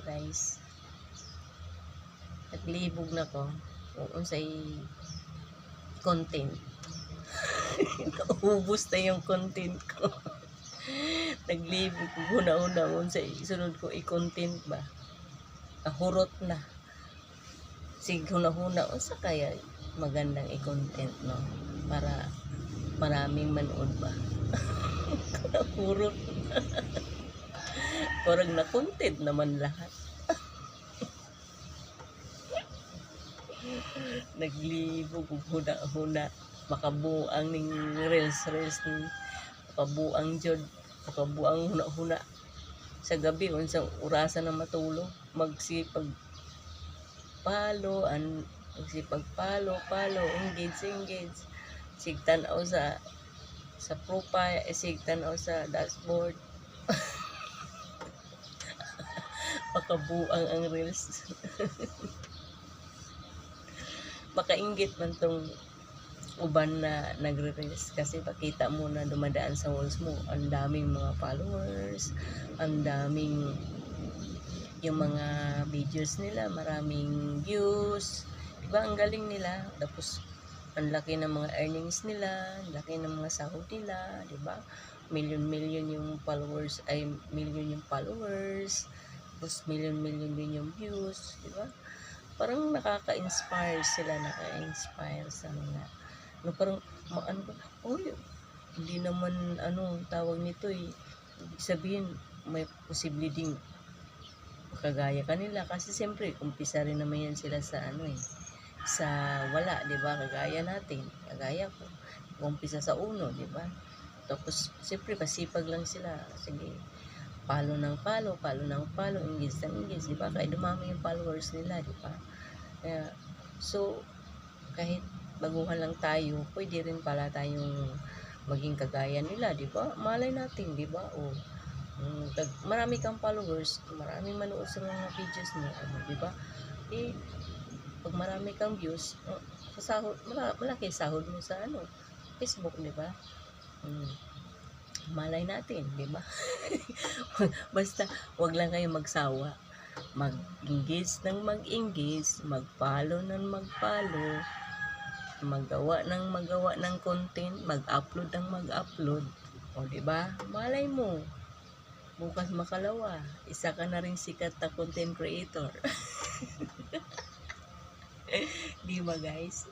guys. Naglibog na ko unsay content. Naubos na yung content ko. Naglibog ko huna-huna unsay sunod ko i-content ba. Kahurot na. Sige huna-huna unsa kaya magandang i-content no para maraming manood ba. Kahurot. Parang na-content naman lahat. Naglibog ug huna-huna makabuang ning reels ni makabuang jud makabuang huna-huna sa gabi unsang orasan na matulog magsipag follow engage sigtan-aw sa profile sigtan-aw sa dashboard. Makabuang ang reels. Makainggit man tong uban na nagre-reels kasi pakita mo na dumadaan sa walls mo ang daming mga followers, ang daming yung mga videos nila, maraming views, diba ang galing nila, tapos ang laki ng mga earnings nila, ang laki ng mga sahod nila, diba million yung followers, tapos million din yung views, diba parang nakaka-inspire sila, sa mga parang ano ba, hindi naman tawag nito ibig sabihin may posible ding kagaya kanila kasi siyempre umpisa rin naman yan sila sa sa wala, di ba? Kagaya ko umpisa sa uno, di ba? Tapos siyempre pasipag lang sila, sige follow ng follow, engage ng engage, di ba? Kaya dumami yung followers nila, di ba? Kaya, so, kahit baguhan lang tayo, pwede rin pala tayong maging kagaya nila, di ba? Malay natin, di ba? Marami kang followers, maraming manood sa mga videos mo, di ba? Pag marami kang views, sahod, malaki sahod mo sa Facebook, di ba? Malay natin, di ba? Basta wag lang kayo magsawa, mag-engage mag-follow magawa ng content, mag-upload o di ba? Malay mo bukas makalawa, isa ka na ring sikat na content creator. Di ba guys?